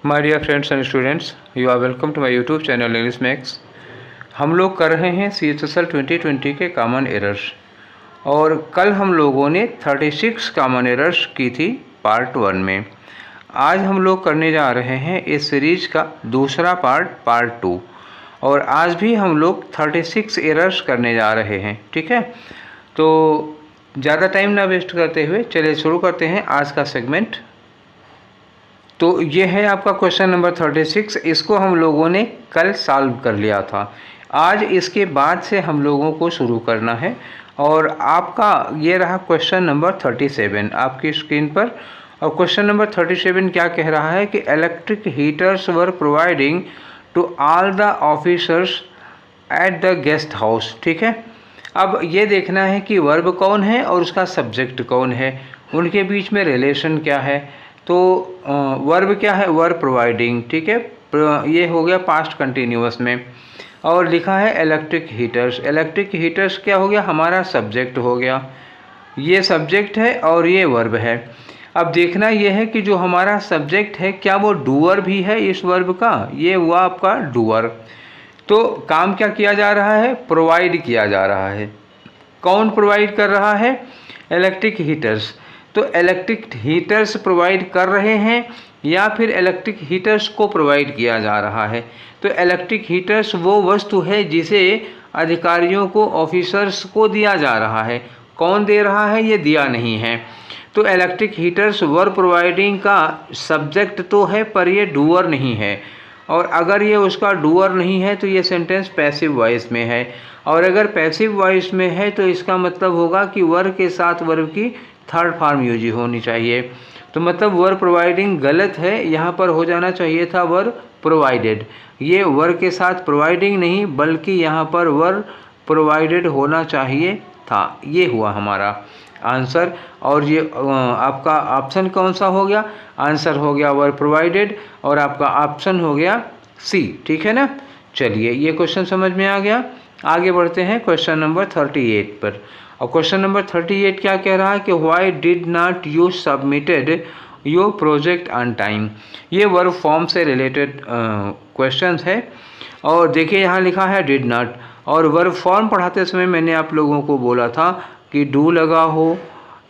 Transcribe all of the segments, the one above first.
My dear friends and students, you are welcome to my YouTube channel English Max. हम लोग कर रहे हैं CHSL 2020 के कॉमन एरर्स और कल हम लोगों ने 36 कॉमन एरर्स की थी पार्ट 1 में। आज हम लोग करने जा रहे हैं इस सीरीज का दूसरा पार्ट 2 और आज भी हम लोग 36 एरर्स करने जा रहे हैं। ठीक है, तो ज़्यादा टाइम ना वेस्ट करते हुए चलिए शुरू करते हैं आज का सेगमेंट। तो ये है आपका क्वेश्चन नंबर 36। इसको हम लोगों ने कल सॉल्व कर लिया था। आज इसके बाद से हम लोगों को शुरू करना है और आपका ये रहा क्वेश्चन नंबर 37 आपकी स्क्रीन पर। और क्वेश्चन नंबर 37 क्या कह रहा है कि electric heaters were providing to all the officers at the guest house. ठीक है, अब ये देखना है कि वर्ब कौन है और उसका सब्जेक्ट कौन है, उनके बीच में रिलेशन क्या है। तो वर्ब क्या है, वर्ब प्रोवाइडिंग। ठीक है, ये हो गया पास्ट कंटिन्यूअस में और लिखा है इलेक्ट्रिक हीटर्स। इलेक्ट्रिक हीटर्स क्या हो गया, हमारा सब्जेक्ट हो गया, ये सब्जेक्ट है और ये वर्ब है। अब देखना ये है कि जो हमारा सब्जेक्ट है क्या वो डूअर भी है इस वर्ब का, ये हुआ आपका डूअर। तो काम क्या किया जा रहा है, प्रोवाइड किया जा रहा है। कौन प्रोवाइड कर रहा है, इलेक्ट्रिक हीटर्स। तो इलेक्ट्रिक हीटर्स प्रोवाइड कर रहे हैं या फिर इलेक्ट्रिक हीटर्स को प्रोवाइड किया जा रहा है। तो इलेक्ट्रिक हीटर्स वो वस्तु है जिसे अधिकारियों को, ऑफिसर्स को दिया जा रहा है। कौन दे रहा है, ये दिया नहीं है। तो इलेक्ट्रिक हीटर्स वर प्रोवाइडिंग का सब्जेक्ट तो है पर ये डूअर नहीं है, और अगर ये उसका डूअर नहीं है तो ये सेंटेंस पैसिव वॉइस में है, और अगर पैसिव वॉइस में है तो इसका मतलब होगा कि वर्ब के साथ वर्ब की थर्ड फॉर्म यूज होनी चाहिए। तो मतलब वर्ब प्रोवाइडिंग गलत है, यहाँ पर हो जाना चाहिए था वर्ब प्रोवाइडेड। ये वर्ब के साथ प्रोवाइडिंग नहीं बल्कि यहाँ पर वर्ब प्रोवाइडेड होना चाहिए था। ये हुआ हमारा आंसर। और ये आपका ऑप्शन कौन सा हो गया, आंसर हो गया वर्ब प्रोवाइडेड और आपका ऑप्शन हो गया सी। ठीक है ना, चलिए ये क्वेश्चन समझ में आ गया। आगे बढ़ते हैं क्वेश्चन नंबर 38 पर। और क्वेश्चन नंबर 38 क्या कह रहा है कि why did not you submitted your project on time. ये वर्ब फॉर्म से रिलेटेड क्वेश्चन है और देखिए यहाँ लिखा है डिड नॉट, और वर्ब फॉर्म पढ़ाते समय मैंने आप लोगों को बोला था कि डू लगा हो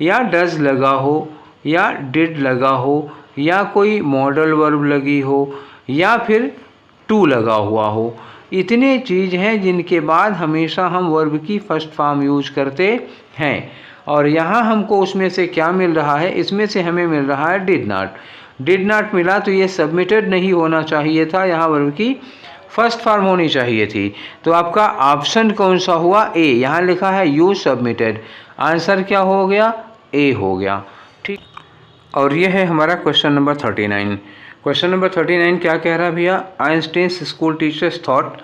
या डज लगा हो या डिड लगा हो या कोई मॉडल वर्ब लगी हो या फिर टू लगा हुआ हो। इतने चीज़ हैं जिनके बाद हमेशा हम वर्ब की फर्स्ट फॉर्म यूज करते हैं। और यहाँ हमको उसमें से क्या मिल रहा है, इसमें से हमें मिल रहा है डिड नॉट। डिड नॉट मिला तो ये सबमिटेड नहीं होना चाहिए था, यहाँ वर्ब की फर्स्ट फॉर्म होनी चाहिए थी। तो आपका ऑप्शन कौन सा हुआ, ए। यहाँ लिखा है यू सबमिटेड, आंसर क्या हो गया, ए हो गया। ठीक, और ये है हमारा क्वेश्चन नंबर 39। क्वेश्चन नंबर 39 क्या कह रहा है भैया, Einstein's school teachers thought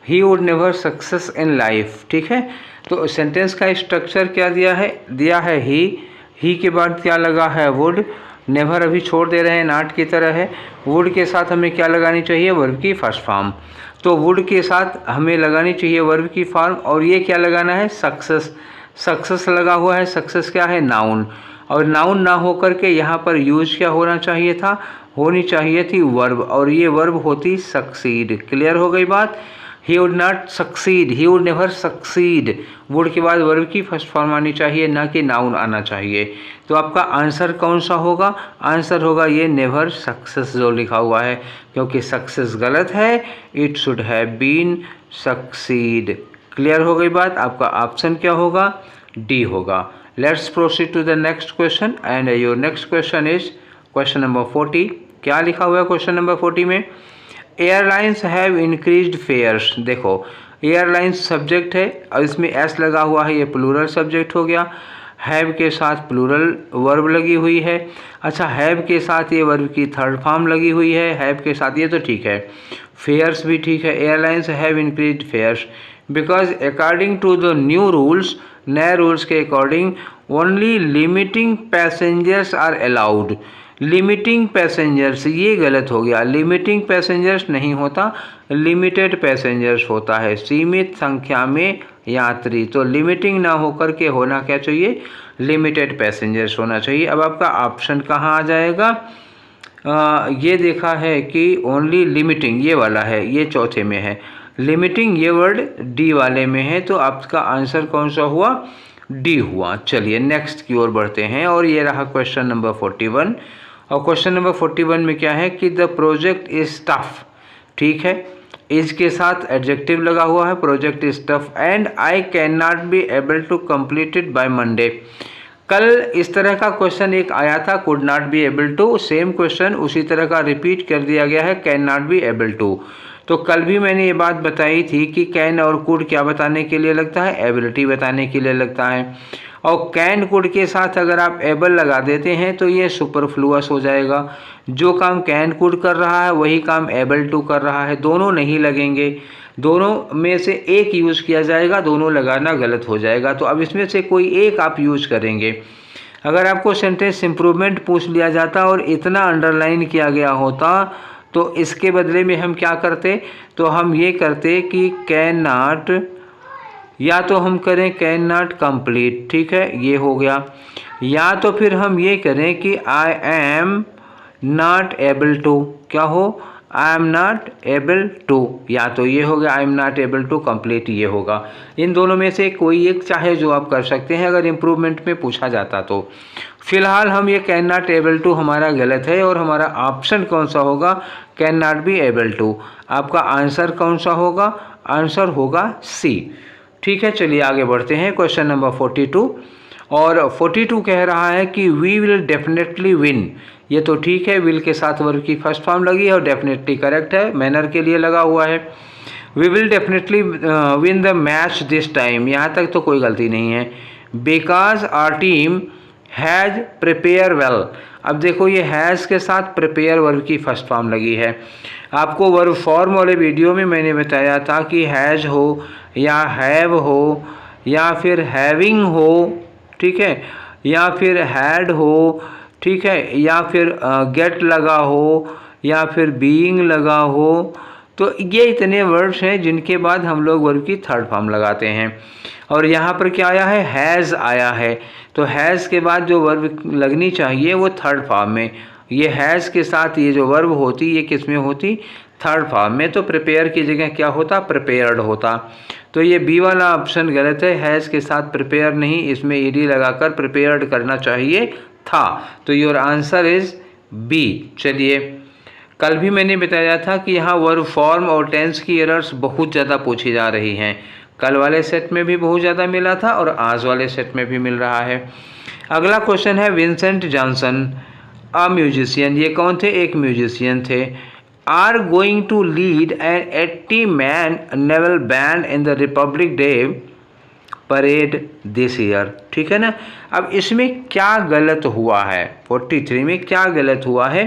he would never success in life. ठीक है, तो सेंटेंस का स्ट्रक्चर क्या दिया है ही के बाद क्या लगा है वुड, नेवर अभी छोड़ दे रहे हैं, नॉट की तरह है। वुड के साथ हमें क्या लगानी चाहिए, वर्ब की फर्स्ट फॉर्म। तो वुड के साथ हमें लगानी चाहिए वर्ब की फॉर्म, और ये क्या लगाना है, सक्सेस। सक्सेस लगा हुआ है, सक्सेस क्या है, नाउन, और नाउन ना होकर के यहाँ पर यूज क्या होना चाहिए था, होनी चाहिए थी वर्ब, और ये वर्ब होती सक्सीड। क्लियर हो गई बात। He would not succeed, he would never succeed, would के बाद वर्ब की फर्स्ट फॉर्म आनी चाहिए, ना कि नाउन आना चाहिए। तो आपका आंसर कौन सा होगा, आंसर होगा ये नेवर सक्सेस जो लिखा हुआ है, क्योंकि सक्सेस गलत है, it should have been succeed. Clear हो गई बात। आपका ऑप्शन क्या होगा, डी होगा। Let's proceed to the next question and your next question is question number 40। क्या लिखा हुआ है क्वेश्चन नंबर 40 में, एयरलाइंस हैव इंक्रीज्ड फेयर्स। देखो एयरलाइंस सब्जेक्ट है और इसमें एस लगा हुआ है, ये प्लूरल सब्जेक्ट हो गया। हैव के साथ प्लूरल वर्ब लगी हुई है। अच्छा, हैव के साथ ये वर्ब की थर्ड फॉर्म लगी हुई है, हैव के साथ, ये तो ठीक है। फेयर्स भी ठीक है, airlines have increased fares because according to the new rules, नए रूल्स के according only limiting passengers are allowed. Limiting passengers, ये गलत हो गया, लिमिटिंग पैसेंजर्स नहीं होता, लिमिटेड पैसेंजर्स होता है, सीमित संख्या में यात्री। तो लिमिटिंग ना होकर के होना क्या चाहिए, लिमिटेड पैसेंजर्स होना चाहिए। अब आपका ऑप्शन कहाँ आ जाएगा, ये देखा है कि ओनली लिमिटिंग ये वाला है, ये चौथे में है, लिमिटिंग ये वर्ड डी वाले में है, तो आपका आंसर कौन सा हुआ, डी हुआ। चलिए नेक्स्ट की ओर बढ़ते हैं, और ये रहा क्वेश्चन नंबर 41। और क्वेश्चन नंबर 41 में क्या है कि द प्रोजेक्ट इज टफ, ठीक है, इज के साथ एडजेक्टिव लगा हुआ है, project is tough and I can not be able to complete it by Monday. कल इस तरह का क्वेश्चन एक आया था, could not be able to, same question उसी तरह का रिपीट कर दिया गया है, can not be able to. तो कल भी मैंने ये बात बताई थी कि कैन और कुड क्या बताने के लिए लगता है, एबिलिटी बताने के लिए लगता है, और कैन कुड के साथ अगर आप एबल लगा देते हैं तो ये सुपरफ्लुअस हो जाएगा। जो काम कैन कुड कर रहा है वही काम एबल टू कर रहा है, दोनों नहीं लगेंगे, दोनों में से एक यूज़ किया जाएगा, दोनों लगाना गलत हो जाएगा। तो अब इसमें से कोई एक आप यूज़ करेंगे। अगर आपको सेंटेंस इम्प्रूवमेंट पूछ लिया जाता और इतना अंडरलाइन किया गया होता तो इसके बदले में हम क्या करते, तो हम ये करते कि कैन नॉट, या तो हम करें कैन नॉट कंप्लीट, ठीक है, ये हो गया, या तो फिर हम ये करें कि I am not able to, क्या हो, I am not able to, या तो ये हो गया I am not able to complete, ये होगा। इन दोनों में से कोई एक चाहे जो आप कर सकते हैं अगर इम्प्रूवमेंट में पूछा जाता तो। फिलहाल हम ये कैन नॉट एबल टू हमारा गलत है, और हमारा ऑप्शन कौन सा होगा, can not be able to. आपका आंसर कौन सा होगा, आंसर होगा सी, ठीक है। चलिए आगे बढ़ते हैं, क्वेश्चन नंबर 42, और 42 कह रहा है कि वी विल डेफिनेटली विन। ये तो ठीक है, विल के साथ वर्ब की फर्स्ट फॉर्म लगी है और डेफिनेटली करेक्ट है, मैनर के लिए लगा हुआ है। We will definitely win the match this time, यहाँ तक तो कोई गलती नहीं है। Because our team has prepare well, अब देखो ये हैज़ के साथ प्रिपेयर वर्ब की फर्स्ट फॉर्म लगी है। आपको वर्ब फॉर्म वाले वीडियो में मैंने बताया था कि हैज़ हो या हैव हो या फिर हैविंग हो, ठीक है, या फिर हैड हो, ठीक है, या फिर गेट लगा हो या फिर बीइंग लगा हो, तो ये इतने वर्ड्स हैं जिनके बाद हम लोग वर्ब की थर्ड फॉर्म लगाते हैं। और यहाँ पर क्या आया है, हैज़ आया है, तो हैज़ के बाद जो वर्ब लगनी चाहिए वो थर्ड फॉर्म में, ये हैज़ के साथ ये जो वर्ब होती ये किस में होती, थर्ड फॉर्म में। तो प्रिपेयर की जगह क्या होता, प्रिपेयर्ड होता। तो ये बी वाला ऑप्शन गलत है, हैज़ के साथ प्रिपेयर नहीं, इसमें ईडी लगाकर प्रिपेयर्ड करना चाहिए था। तो योर आंसर इज बी। चलिए, कल भी मैंने बताया था कि यहाँ वर्ब फॉर्म और टेंस की एरर्स बहुत ज़्यादा पूछी जा रही हैं। कल वाले सेट में भी बहुत ज़्यादा मिला था और आज वाले सेट में भी मिल रहा है। अगला क्वेश्चन है, विंसेंट जॉनसन अ म्यूजिशियन, ये कौन थे, एक म्यूजिशियन थे, are going to lead an 80-man naval band in the Republic Day parade this year, ठीक है ना। अब इसमें क्या गलत हुआ है, 43 में क्या गलत हुआ है,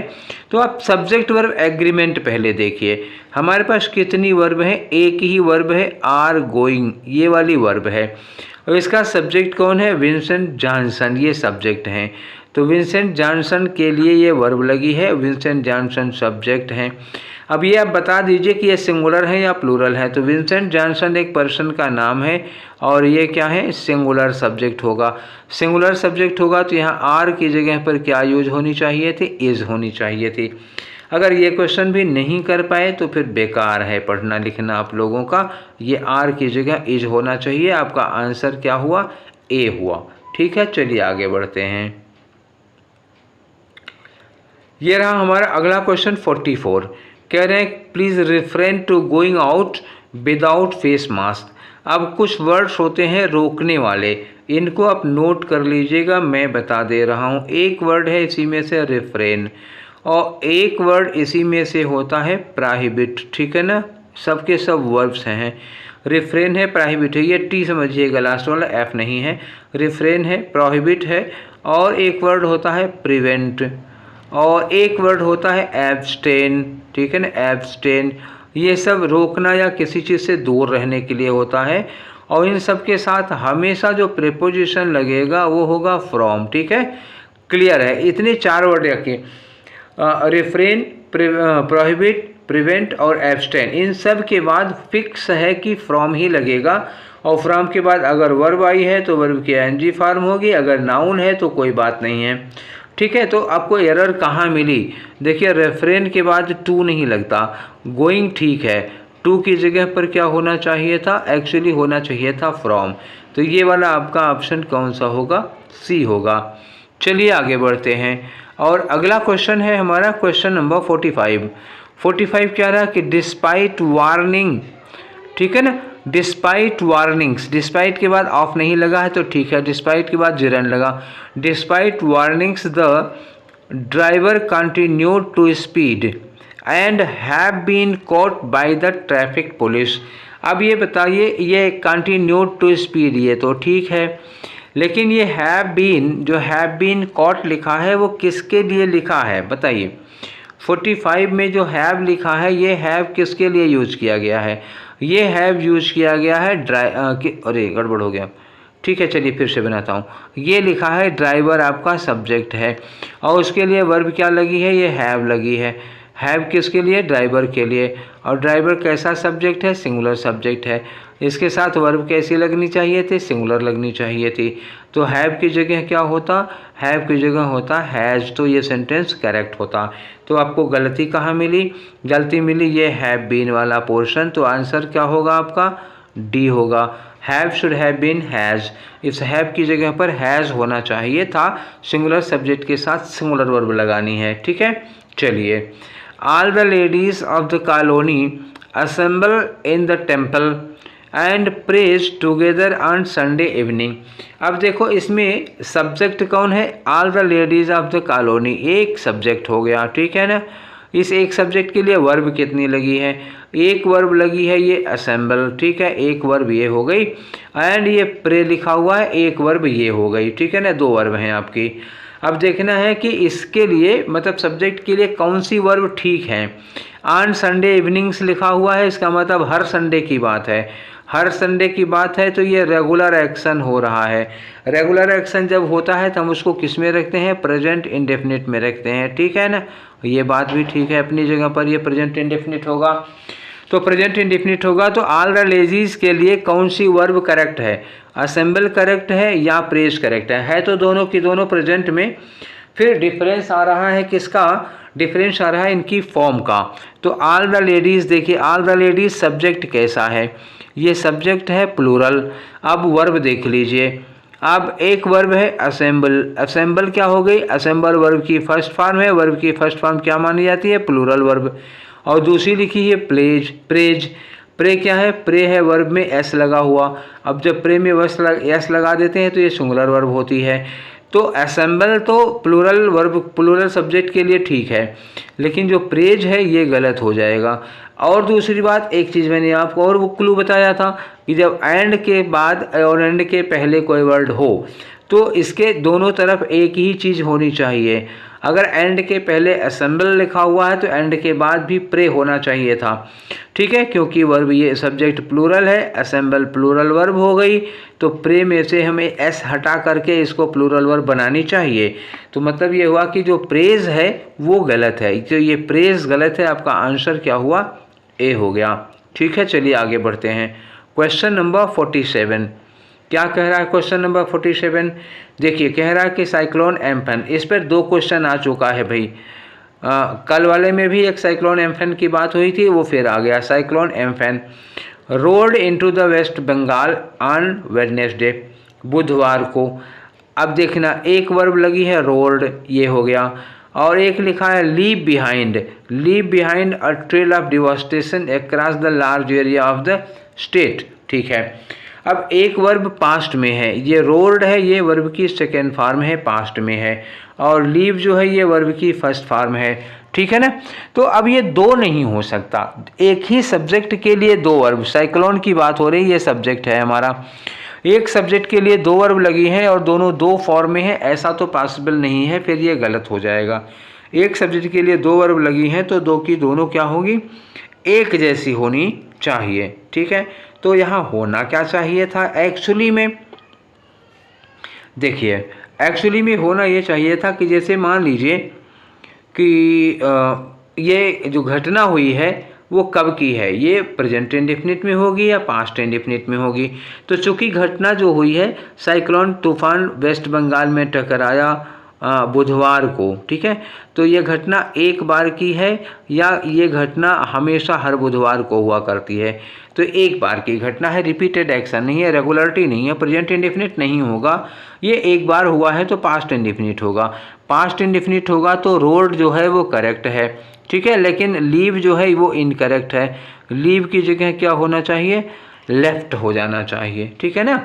तो आप सब्जेक्ट वर्ब एग्रीमेंट पहले देखिए। हमारे पास कितनी वर्ब है, एक ही वर्ब है, आर गोइंग, ये वाली वर्ब है, और इसका सब्जेक्ट कौन है, विंसेंट जॉनसन, ये सब्जेक्ट हैं। तो विंसेंट जॉनसन के लिए ये वर्ब लगी है, विंसेंट जॉनसन सब्जेक्ट हैं। अब ये आप बता दीजिए कि ये सिंगुलर है या प्लूरल है। तो विंसेंट जॉनसन एक पर्सन का नाम है और ये क्या है, सिंगुलर सब्जेक्ट होगा। सिंगुलर सब्जेक्ट होगा तो यहाँ आर की जगह पर क्या यूज होनी चाहिए थी, इज होनी चाहिए थी। अगर ये क्वेश्चन भी नहीं कर पाए तो फिर बेकार है पढ़ना लिखना आप लोगों का। ये आर की जगह इज होना चाहिए। आपका आंसर क्या हुआ, ए हुआ, ठीक है। चलिए आगे बढ़ते हैं। ये रहा हमारा अगला क्वेश्चन 44। कह रहे हैं please refrain to going out without face mask. अब कुछ वर्ड्स होते हैं रोकने वाले, इनको आप नोट कर लीजिएगा, मैं बता दे रहा हूँ। एक वर्ड है इसी में से रिफ्रेन, और एक वर्ड इसी में से होता है प्रोहिबिट, ठीक है ना। सबके सब वर्ब्स हैं, रिफ्रेन है, प्रोहिबिट है, ये टी समझिएगा लास्ट वाला, एफ नहीं है। रिफ्रेन है, प्रोहिबिट है, और एक वर्ड होता है प्रिवेंट, और एक वर्ड होता है एब्स्टेन, ठीक है ना, एब्स्टेन। ये सब रोकना या किसी चीज़ से दूर रहने के लिए होता है, और इन सब के साथ हमेशा जो प्रीपोजिशन लगेगा वो होगा फ्रॉम, ठीक है। क्लियर है, इतने चार वर्ड रखिए, रिफ्रेन, प्रोहिबिट, प्रिवेंट और एब्स्टेन। इन सब के बाद फिक्स है कि फ्रॉम ही लगेगा, और फ्रॉम के बाद अगर वर्ब आई है तो वर्ब की एनजी फॉर्म होगी, अगर नाउन है तो कोई बात नहीं है। ठीक है। तो आपको एरर कहाँ मिली? देखिए रेफरेन के बाद टू नहीं लगता, गोइंग ठीक है, टू की जगह पर क्या होना चाहिए था? एक्चुअली होना चाहिए था फ्रॉम। तो ये वाला आपका ऑप्शन कौन सा होगा? सी होगा। चलिए आगे बढ़ते हैं और अगला क्वेश्चन है हमारा क्वेश्चन नंबर 45। 45 क्या रहा कि डिस्पाइट वार्निंग, ठीक है ना, डिस्पाइट वार्निंग्स, डिस्पाइट के बाद ऑफ नहीं लगा है तो ठीक है, डिस्पाइट के बाद जिरन लगा। Despite warnings the driver continued to speed and have been caught by the traffic police. अब ये बताइए, ये कंटिन्यूड टू स्पीड ये तो ठीक है, लेकिन ये हैव बीन, जो हैव बीन कॉट लिखा है वो किसके लिए लिखा है बताइए? 45 में जो हैव लिखा है ये हैव किसके लिए यूज किया गया है? ये हैव यूज किया गया है अरे गड़बड़ हो गया, ठीक है चलिए फिर से बनाता हूँ। ये लिखा है ड्राइवर आपका सब्जेक्ट है और उसके लिए वर्ब क्या लगी है? ये हैव लगी है। हैव किसके लिए? ड्राइवर के लिए। और ड्राइवर कैसा सब्जेक्ट है? सिंगुलर सब्जेक्ट है। इसके साथ वर्ब कैसी लगनी चाहिए थी? सिंगुलर लगनी चाहिए थी। तो हैव की जगह क्या होता? हैव की जगह होता हैज़, तो ये सेंटेंस करेक्ट होता। तो आपको गलती कहाँ मिली? गलती मिली ये हैव बीन वाला पोर्शन। तो आंसर क्या होगा आपका? डी होगा। Have should have been has, इस हैव की जगह पर हैज़ होना चाहिए था। सिंगुलर सब्जेक्ट के साथ सिंगुलर वर्ब लगानी है, ठीक है। चलिए, all the ladies of the colony assemble in the temple and praise together on Sunday evening. अब देखो इसमें सब्जेक्ट कौन है? All the ladies of the colony, एक सब्जेक्ट हो गया, ठीक है ना। इस एक सब्जेक्ट के लिए वर्ब कितनी लगी है? एक वर्ब लगी है ये असेंबल, ठीक है, एक वर्ब ये हो गई। एंड ये प्रे लिखा हुआ है, एक वर्ब ये हो गई, ठीक है ना, दो वर्ब हैं आपकी। अब देखना है कि इसके लिए मतलब सब्जेक्ट के लिए कौन सी वर्ब ठीक है। ऑन संडे इवनिंग्स लिखा हुआ है, इसका मतलब हर संडे की बात है। हर संडे की बात है तो ये रेगुलर एक्शन हो रहा है। रेगुलर एक्शन जब होता है तो हम उसको किस में रखते हैं? प्रेजेंट इंडेफिनिट में रखते हैं, ठीक है ना। ये बात भी ठीक है अपनी जगह पर, ये प्रेजेंट इंडेफिनिट होगा। तो प्रेजेंट इंडेफिनिट होगा तो ऑल द लेडीज के लिए कौन सी वर्ब करेक्ट है? असेंबल करेक्ट है या प्रेज करेक्ट है तो दोनों की दोनों प्रेजेंट में। फिर डिफरेंस आ रहा है किसका? डिफरेंस आ रहा है इनकी फॉर्म का। तो ऑल द लेडीज़, देखिए ऑल द लेडीज़ सब्जेक्ट कैसा है? ये सब्जेक्ट है प्लूरल। अब वर्ब देख लीजिए, अब एक वर्ब है असेंबल। असेंबल क्या हो गई? असेंबल वर्ब की फर्स्ट फॉर्म है। वर्ब की फर्स्ट फॉर्म क्या मानी जाती है? Plural verb. और दूसरी लिखी है प्लेज, प्रेज। प्रे क्या है? प्रे है वर्ब में एस लगा हुआ। अब जब प्रे में एस लगा देते हैं तो ये सिंगुलर वर्ब होती है। तो असेंबल तो प्लूरल वर्ब, प्लूरल सब्जेक्ट के लिए ठीक है, लेकिन जो प्रेज है ये गलत हो जाएगा। और दूसरी बात, एक चीज़ मैंने आपको और वो क्लू बताया था कि जब एंड के बाद और एंड के पहले कोई वर्ड हो तो इसके दोनों तरफ एक ही चीज़ होनी चाहिए। अगर एंड के पहले असेंबल लिखा हुआ है तो एंड के बाद भी प्रे होना चाहिए था, ठीक है, क्योंकि वर्ब ये सब्जेक्ट प्लूरल है, असेंबल प्लूरल वर्ब हो गई। तो प्रे में से हमें एस हटा करके इसको प्लूरल वर्ब बनानी चाहिए। तो मतलब ये हुआ कि जो प्रेज है वो गलत है, तो ये प्रेज गलत है। आपका आंसर क्या हुआ? ए हो गया, ठीक है। चलिए आगे बढ़ते हैं। क्वेश्चन नंबर 47 क्या कह रहा है? क्वेश्चन नंबर 47 देखिए, कह रहा है कि साइक्लोन एम्फन, इस पर दो क्वेश्चन आ चुका है भाई। कल वाले में भी एक साइक्लोन एम्फन की बात हुई थी, वो फिर आ गया। Cyclone Amphan roared into the West Bengal on Wednesday, बुधवार को। अब देखना, एक वर्ब लगी है रोड, ये हो गया, और एक लिखा है leave behind. Leave behind a trail of devastation across the large area of the state, ठीक है। अब एक वर्ब पास्ट में है, ये रोड है, ये वर्ब की सेकेंड फॉर्म है, पास्ट में है। और लीव जो है ये वर्ब की फर्स्ट फॉर्म है, ठीक है ना। तो अब ये दो नहीं हो सकता, एक ही सब्जेक्ट के लिए दो वर्ब। साइक्लोन की बात हो रही, ये सब्जेक्ट है हमारा। एक सब्जेक्ट के लिए दो वर्ब लगी हैं और दोनों दो फॉर्म में है, ऐसा तो पॉसिबल नहीं है, फिर ये गलत हो जाएगा। एक सब्जेक्ट के लिए दो वर्ब लगी हैं तो दो की दोनों क्या होगी? एक जैसी होनी चाहिए, ठीक है। तो यहाँ होना क्या चाहिए था एक्चुअली में? देखिए, एक्चुअली में होना ये चाहिए था कि जैसे मान लीजिए कि ये जो घटना हुई है वो कब की है? ये प्रेजेंट इंडेफिनिट में होगी या पास्ट इंडेफिनिट में होगी? तो चूंकि घटना जो हुई है, साइक्लोन तूफान वेस्ट बंगाल में टकराया बुधवार को, ठीक है। तो ये घटना एक बार की है या ये घटना हमेशा हर बुधवार को हुआ करती है? तो एक बार की घटना है, रिपीटेड एक्शन नहीं है, रेगुलरिटी नहीं है, प्रेजेंट इंडेफिनिट नहीं होगा, ये एक बार हुआ है तो पास्ट इंडेफिनिट होगा। पास्ट इंडेफिनिट होगा तो रोड जो है वो करेक्ट है, ठीक है, लेकिन लीव जो है वो इनकरेक्ट है। लीव की जगह क्या होना चाहिए? लेफ्ट हो जाना चाहिए, ठीक है ना।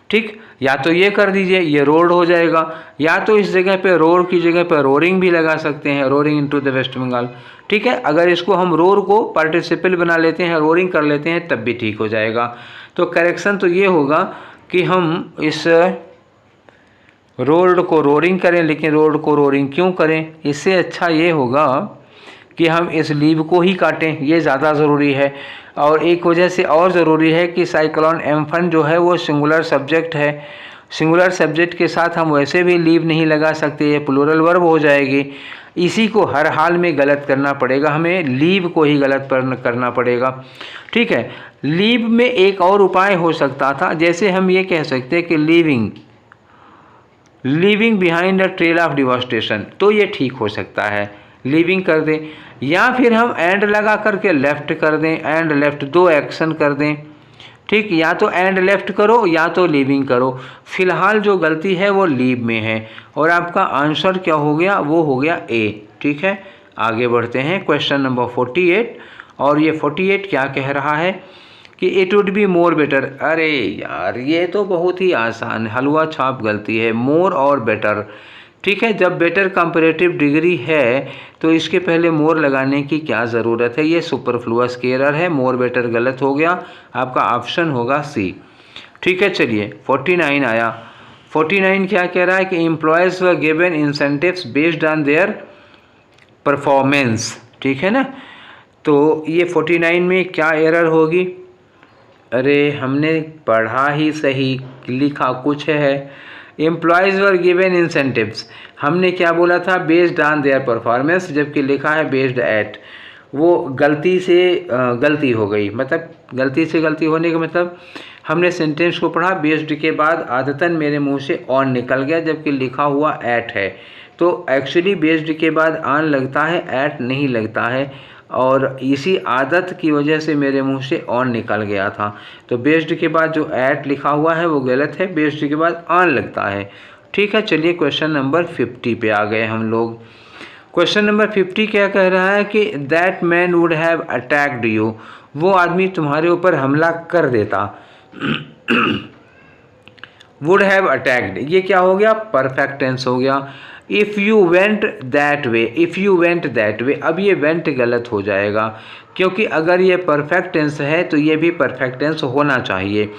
ठीक, या तो ये कर दीजिए, ये रोड हो जाएगा, या तो इस जगह पे रोड की जगह पे रोरिंग भी लगा सकते हैं, roaring into the West Bengal, ठीक है। अगर इसको हम रोर को पार्टिसिपल बना लेते हैं, रोरिंग कर लेते हैं, तब भी ठीक हो जाएगा। तो करेक्शन तो ये होगा कि हम इस रोड को रोरिंग करें, लेकिन रोड को रोरिंग क्यों करें? इससे अच्छा ये होगा कि हम इस लीव को ही काटें, ये ज़्यादा ज़रूरी है। और एक वजह से और ज़रूरी है कि साइक्लोन एम्फन जो है वो सिंगुलर सब्जेक्ट है। सिंगुलर सब्जेक्ट के साथ हम वैसे भी लीव नहीं लगा सकते, ये प्लूरल वर्ब हो जाएगी। इसी को हर हाल में गलत करना पड़ेगा, हमें लीव को ही गलत करना पड़ेगा, ठीक है। लीव में एक और उपाय हो सकता था, जैसे हम ये कह सकते हैं कि leaving behind a trail of devastation, तो ये ठीक हो सकता है, लीविंग कर दें, या फिर हम एंड लगा करके लेफ्ट कर दें, एंड लेफ्ट दो एक्शन कर दें, ठीक। या तो एंड लेफ्ट करो या तो लीविंग करो। फिलहाल जो गलती है वो लीव में है और आपका आंसर क्या हो गया? वो हो गया ए, ठीक है। आगे बढ़ते हैं, क्वेश्चन नंबर 48, और ये 48 क्या कह रहा है कि it would be more better. अरे यार, ये तो बहुत ही आसान हलवा छाप गलती है, मोर और बेटर, ठीक है। जब बेटर कंपैरेटिव डिग्री है तो इसके पहले मोर लगाने की क्या ज़रूरत है? ये सुपरफ्लुअस की एरर है, मोर बेटर गलत हो गया, आपका ऑप्शन होगा सी, ठीक है। चलिए 49 आया। 49 क्या कह रहा है कि employees were given incentives based on their performance, ठीक है ना। तो ये 49 में क्या एरर होगी? अरे हमने पढ़ा ही सही, लिखा कुछ है। एम्प्लॉयज़ वर गिवन इंसेंटिव्स, हमने क्या बोला था? बेस्ड ऑन देयर परफॉर्मेंस, जबकि लिखा है बेस्ड एट। वो गलती से गलती हो गई, मतलब गलती से गलती होने का मतलब हमने सेंटेंस को पढ़ा, बेस्ड के बाद आदतन मेरे मुंह से ऑन निकल गया, जबकि लिखा हुआ एट है। तो एक्चुअली बेस्ड के बाद ऑन लगता है, एट नहीं लगता है, और इसी आदत की वजह से मेरे मुंह से ऑन निकल गया था। तो बेस्ड के बाद जो एट लिखा हुआ है वो गलत है, बेस्ड के बाद ऑन लगता है, ठीक है। चलिए क्वेश्चन नंबर 50 पे आ गए हम लोग। क्वेश्चन नंबर 50 क्या कह रहा है कि that man would have attacked you, वो आदमी तुम्हारे ऊपर हमला कर देता। वुड हैव अटैक्ड, ये क्या हो गया? परफेक्ट टेंस हो गया। If you went that way, if you went that way, अब ये वेंट गलत हो जाएगा, क्योंकि अगर ये परफेक्ट टेंस है तो ये भी परफेक्ट टेंस होना चाहिए।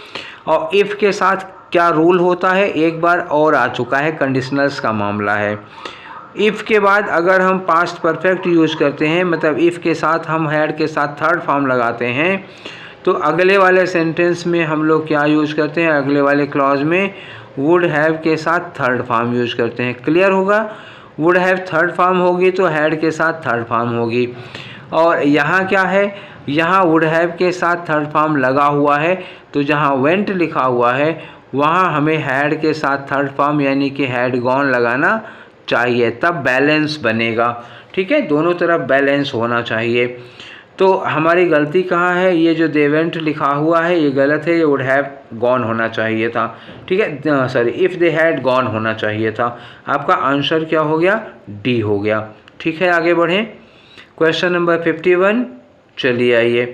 और इफ़ के साथ क्या रूल होता है? एक बार और आ चुका है, कंडीशनल्स का मामला है। इफ़ के बाद अगर हम पास्ट परफेक्ट यूज़ करते हैं, मतलब इफ़ के साथ हम हैड के साथ थर्ड फॉर्म लगाते हैं, तो अगले वाले सेंटेंस में हम लोग क्या यूज़ करते हैं? अगले वाले क्लॉज में वुड हैव के साथ थर्ड फॉर्म यूज़ करते हैं। क्लियर होगा? वुड हैव थर्ड फॉर्म होगी तो हैड के साथ थर्ड फॉर्म होगी। और यहाँ क्या है? यहाँ वुड हैव के साथ थर्ड फॉर्म लगा हुआ है, तो जहाँ वेंट लिखा हुआ है वहाँ हमें हैड के साथ थर्ड फॉर्म यानी कि हैड गॉन लगाना चाहिए, तब बैलेंस बनेगा, ठीक है। दोनों तरफ बैलेंस होना चाहिए। तो हमारी गलती कहाँ है? ये जो दे वेंट लिखा हुआ है ये गलत है, ये वुड हैव गॉन होना चाहिए था, ठीक है। Sorry, if they had gone होना चाहिए था। आपका आंसर क्या हो गया? डी हो गया, ठीक है। आगे बढ़ें, क्वेश्चन नंबर 51, चलिए आइए।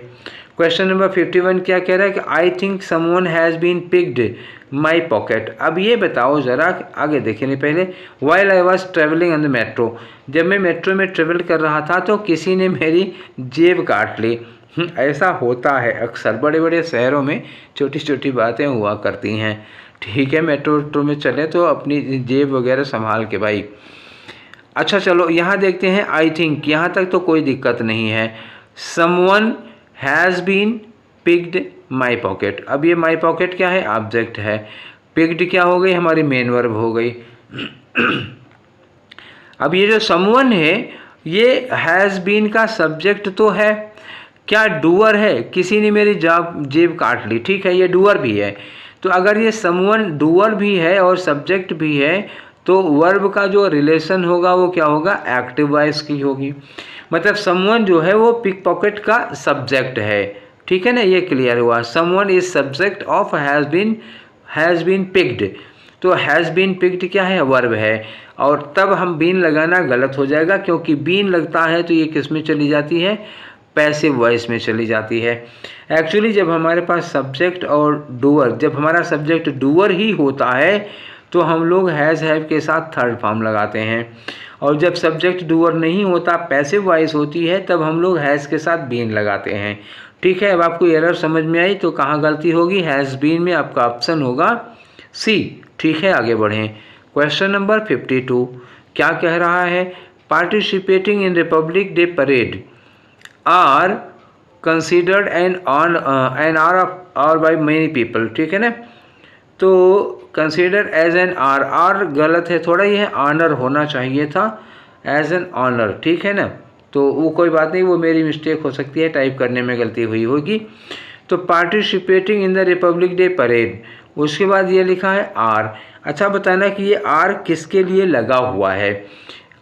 क्वेश्चन नंबर 51 क्या कह रहा है कि I think someone has been picked my pocket. अब ये बताओ ज़रा, आगे देखें नहीं पहले। While I was travelling on the metro, जब मैं मेट्रो में ट्रेवल कर रहा था तो किसी ने मेरी जेब काट ली। ऐसा होता है अक्सर, बड़े बड़े शहरों में छोटी छोटी बातें हुआ करती हैं, ठीक है। मेट्रो में चले तो अपनी जेब वगैरह संभाल के भाई। अच्छा चलो यहाँ देखते हैं, आई थिंक यहाँ तक तो कोई दिक्कत नहीं है। Someone has been picked my pocket, अब ये माई पॉकेट क्या है? ऑब्जेक्ट है। पिक्ड क्या हो गई? हमारी मेन वर्ब हो गई। अब ये जो समवन है ये हैज़ बीन का सब्जेक्ट तो है, क्या डूअर है? किसी ने मेरी जेब काट ली, ठीक है, ये डूअर भी है। तो अगर ये समवन डूअर भी है और सब्जेक्ट भी है तो वर्ब का जो रिलेशन होगा वो क्या होगा, एक्टिव वॉइस की होगी। मतलब समवन जो है वो पिक पॉकेट का सब्जेक्ट है, ठीक है ना, ये क्लियर हुआ। Someone is subject of has been picked, तो हैज़ बीन पिक्ड क्या है, वर्ब है। और तब हम बीन लगाना गलत हो जाएगा, क्योंकि बीन लगता है तो ये किस में चली जाती है, पैसिव वॉइस में चली जाती है। एक्चुअली जब हमारे पास सब्जेक्ट और डूअर, जब हमारा सब्जेक्ट डूअर ही होता है तो हम लोग हैज़ हैव के साथ थर्ड फॉर्म लगाते हैं, और जब सब्जेक्ट डूअर नहीं होता, पैसिव वॉइस होती है, तब हम लोग हैज़ के साथ बीन लगाते हैं। ठीक है, अब आपको एरर समझ में आई तो कहाँ गलती होगी, हैज़ बीन में आपका ऑप्शन होगा सी। ठीक है, आगे बढ़ें। क्वेश्चन नंबर 52 क्या कह रहा है, participating in Republic Day parade are considered an honour by many people. ठीक है ना, तो कंसिडर एज एन आर गलत है थोड़ा, ये ऑनर होना चाहिए था, एज एन ऑनर। ठीक है ना, तो वो कोई बात नहीं, वो मेरी मिस्टेक हो सकती है, टाइप करने में गलती हुई होगी। तो participating in the Republic Day parade, उसके बाद ये लिखा है आर। अच्छा बताना कि ये आर किसके लिए लगा हुआ है,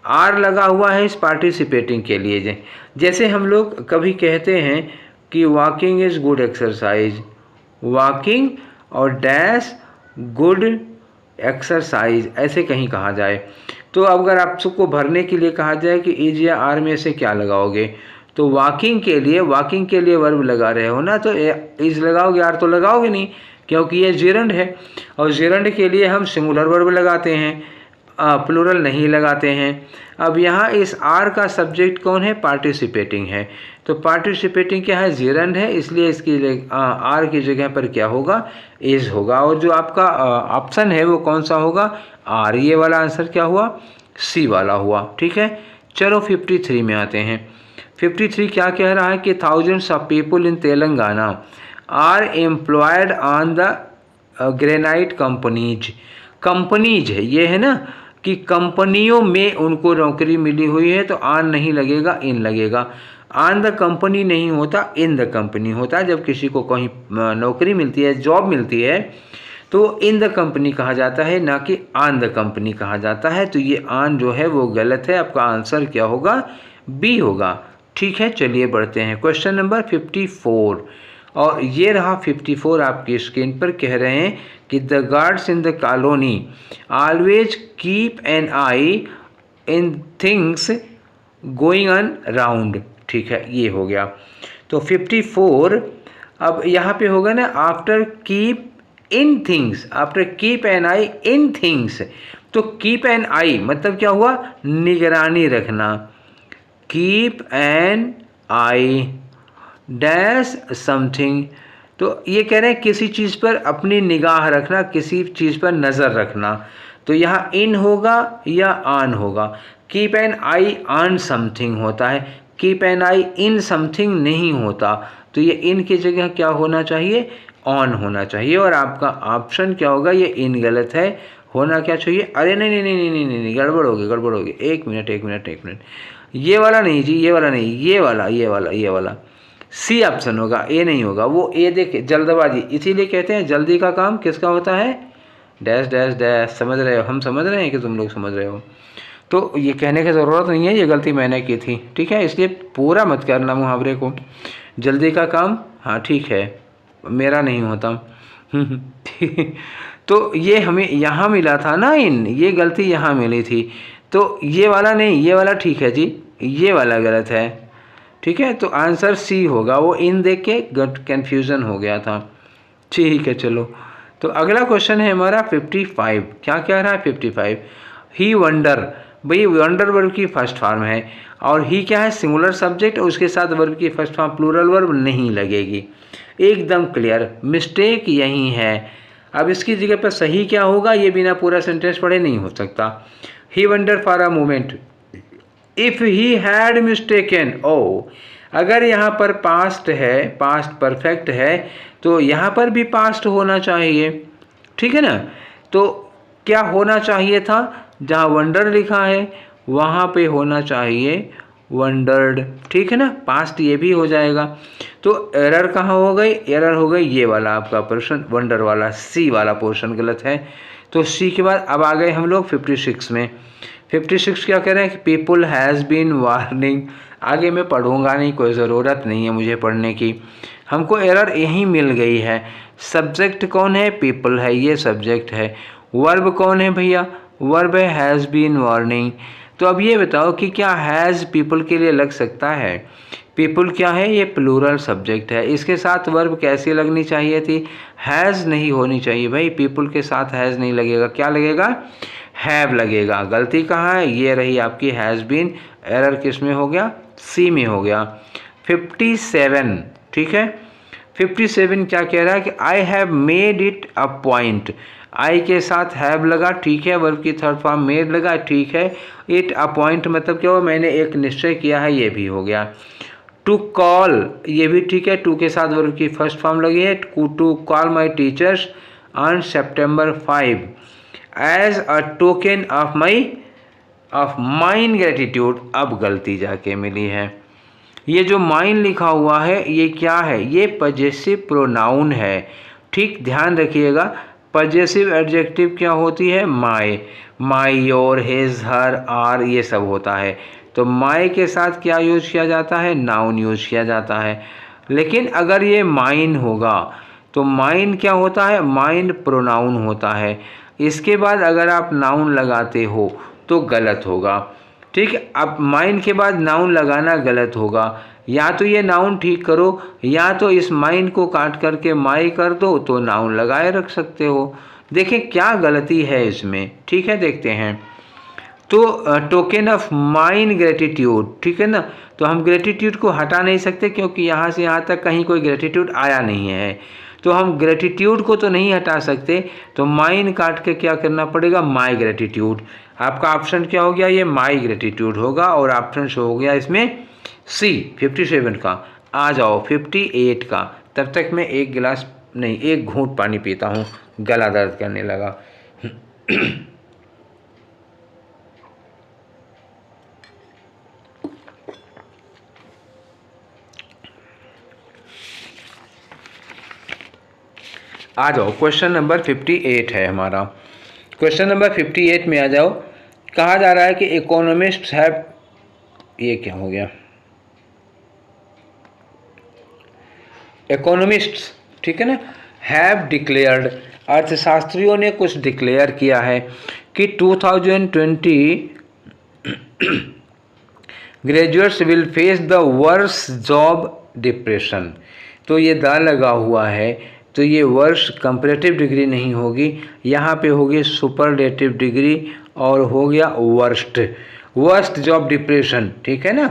आर लगा हुआ है इस पार्टिसिपेटिंग के लिए। जैसे हम लोग कभी कहते हैं कि walking is good exercise, walking और डैश गुड एक्सरसाइज, ऐसे कहीं कहा जाए। तो अगर आप सबको भरने के लिए कहा जाए कि इज या आर में से क्या लगाओगे, तो वॉकिंग के लिए वर्ब लगा रहे हो ना, तो इज लगाओगे, आर तो लगाओगे नहीं, क्योंकि ये जिरंड है, और जिरंड के लिए हम सिंगुलर वर्ब लगाते हैं, प्लूरल नहीं लगाते हैं। अब यहाँ इस आर का सब्जेक्ट कौन है, पार्टिसिपेटिंग है, तो पार्टिसिपेटिंग क्या है, जिरंड है, इसलिए इसकी आर की जगह पर क्या होगा, इज होगा। और जो आपका ऑप्शन है वो कौन सा होगा, आर। ये वाला आंसर क्या हुआ, सी वाला हुआ। ठीक है, चलो 53 में आते हैं। 53 क्या कह रहा है कि thousands of people in Telangana are employed on the granite companies. Companies है ये, है ना, कि कंपनियों में उनको नौकरी मिली हुई है, तो ऑन नहीं लगेगा, इन लगेगा। ऑन द कंपनी नहीं होता, इन द कंपनी होता है। जब किसी को कहीं नौकरी मिलती है, जॉब मिलती है, तो इन द कंपनी कहा जाता है, ना कि ऑन द कंपनी कहा जाता है। तो ये ऑन जो है वो गलत है, आपका आंसर क्या होगा, बी होगा। ठीक है, चलिए बढ़ते हैं। क्वेश्चन नंबर 54, और ये रहा 54 आपकी स्क्रीन पर। कह रहे हैं कि the guards in the colony always keep an I in things going on round. ठीक है, ये हो गया। तो 54 अब यहाँ पे होगा ना, after keep in things, after keep an I in things, तो कीप एन आई मतलब क्या हुआ, निगरानी रखना। Keep an I dash something, तो ये कह रहे हैं किसी चीज़ पर अपनी निगाह रखना, किसी चीज़ पर नज़र रखना। तो यहाँ इन होगा या ऑन होगा, keep an I on something होता है, keep an I in something नहीं होता। तो ये इन की जगह क्या होना चाहिए, ऑन होना चाहिए। और आपका ऑप्शन क्या होगा, ये इन गलत है, होना क्या चाहिए, अरे नहीं नहीं नहीं नहीं नहीं, गड़बड़ होगी। एक मिनट, ये वाला नहीं जी, ये वाला नहीं, ये वाला सी ऑप्शन होगा, ए नहीं होगा। वो ए देखिए जल्दबाजी, इसीलिए कहते हैं जल्दी का काम किसका होता है, डैश डैश डैश। समझ रहे हो, हम समझ रहे हैं कि तुम लोग समझ रहे हो, तो ये कहने की ज़रूरत नहीं है, ये गलती मैंने की थी। ठीक है, इसलिए पूरा मत करना मुहावरे को, जल्दी का काम हाँ ठीक है, मेरा नहीं होता। तो ये हमें यहाँ मिला था ना इन, ये गलती यहाँ मिली थी, तो ये वाला नहीं, ये वाला ठीक है जी, ये वाला गलत है। ठीक है, तो आंसर सी होगा, वो इन देख के कन्फ्यूज़न हो गया था। ठीक है, चलो तो अगला क्वेश्चन है हमारा 55। क्या कह रहा है 55, ही वंडर, भाई वंडर वर्ब की फर्स्ट फॉर्म है, और ही क्या है, सिंगुलर सब्जेक्ट, और उसके साथ वर्ब की फर्स्ट फॉर्म प्लूरल वर्ब नहीं लगेगी, एकदम क्लियर। मिस्टेक यही है। अब इसकी जगह पर सही क्या होगा, ये बिना पूरा सेंटेंस पढ़े नहीं हो सकता। He wonder for a moment if he had mistaken, ओ अगर यहाँ पर पास्ट है, पास्ट परफेक्ट है, तो यहाँ पर भी पास्ट होना चाहिए। ठीक है ना, तो क्या होना चाहिए था, जहाँ वंडर लिखा है वहाँ पे होना चाहिए वंडर्ड, ठीक है ना, पास्ट ये भी हो जाएगा। तो एरर कहाँ हो गई, एरर हो गई ये वाला आपका पोर्शन, वंडर वाला, सी वाला पोर्शन गलत है। तो सी के बाद अब आ गए हम लोग 56 में। 56 क्या कह रहे हैं कि पीपल हैज़ बीन वार्निंग। आगे मैं पढ़ूंगा नहीं, कोई ज़रूरत नहीं है मुझे पढ़ने की, हमको एरर यहीं मिल गई है। सब्जेक्ट कौन है, पीपल है, ये सब्जेक्ट है। वर्ब कौन है भैया, वर्ब है हैज़ बीन वार्निंग। तो अब ये बताओ कि क्या हैज़ पीपल के लिए लग सकता है, पीपल क्या है, ये प्लूरल सब्जेक्ट है, इसके साथ वर्ब कैसी लगनी चाहिए थी, हैज़ नहीं होनी चाहिए भाई, पीपल के साथ हैज़ नहीं लगेगा, क्या लगेगा, हैव लगेगा। गलती कहाँ है, ये रही आपकी हैज़ बीन, एरर किस में हो गया, सी में हो गया। 57, ठीक है, 57 क्या कह रहा है कि I have made it a point, I के साथ हैव लगा, ठीक है, वर्ब की थर्ड फॉर्म मेड लगा, ठीक है। इट अ पॉइंट मतलब क्या हुआ, मैंने एक निश्चय किया है, ये भी हो गया। टू कॉल, ये भी ठीक है, टू के साथ वर्ब की फर्स्ट फॉर्म लगी है, to call my teachers on September 5 as a token of mine gratitude. अब गलती जाके मिली है, ये जो माइन लिखा हुआ है ये क्या है, ये पजेसिव प्रोनाउन है, ठीक ध्यान रखिएगा। पजेसिव एडजेक्टिव क्या होती है, माई, योर, हिज, हर, आर, ये सब होता है। तो माई के साथ क्या यूज किया जाता है, नाउन यूज किया जाता है। लेकिन अगर ये माइन होगा तो माइन क्या होता है, माइन प्रोनाउन होता है। इसके बाद अगर आप नाउन लगाते हो तो गलत होगा, ठीक है। अब माइन के बाद नाउन लगाना गलत होगा, या तो ये नाउन ठीक करो, या तो इस माइन को काट करके माई कर दो तो नाउन लगाए रख सकते हो। देखें क्या गलती है इसमें, ठीक है, देखते हैं। तो टोकन ऑफ माइन ग्रेटिट्यूड, ठीक है ना, तो हम ग्रेटिट्यूड को हटा नहीं सकते क्योंकि यहाँ से यहाँ तक कहीं कोई ग्रेटिट्यूड आया नहीं है, तो हम ग्रेटिट्यूड को तो नहीं हटा सकते, तो माइन काट के क्या करना पड़ेगा, माई ग्रेटिट्यूड। आपका ऑप्शन क्या हो गया, ये माई ग्रेटिट्यूड होगा, और ऑप्शन शो हो गया इसमें सी 57 का। आ जाओ 58 का, तब तक मैं एक गिलास नहीं, एक घूंट पानी पीता हूँ, गला दर्द करने लगा। आ जाओ, क्वेश्चन नंबर 58 है हमारा। क्वेश्चन नंबर 58 में आ जाओ। कहा जा रहा है कि इकोनॉमिस्ट्स हैव, ये क्या हो गया, इकोनॉमिस्ट्स, ठीक है ना, हैव डिक्लेयर्ड, अर्थशास्त्रियों ने कुछ डिक्लेयर किया है कि 2020 graduates will face the worst job depression. तो ये दा लगा हुआ है, तो ये वर्ष कंपैरेटिव डिग्री नहीं होगी, यहाँ पे होगी सुपरलेटिव डिग्री, और हो गया वर्स्ट जॉब डिप्रेशन, ठीक है ना,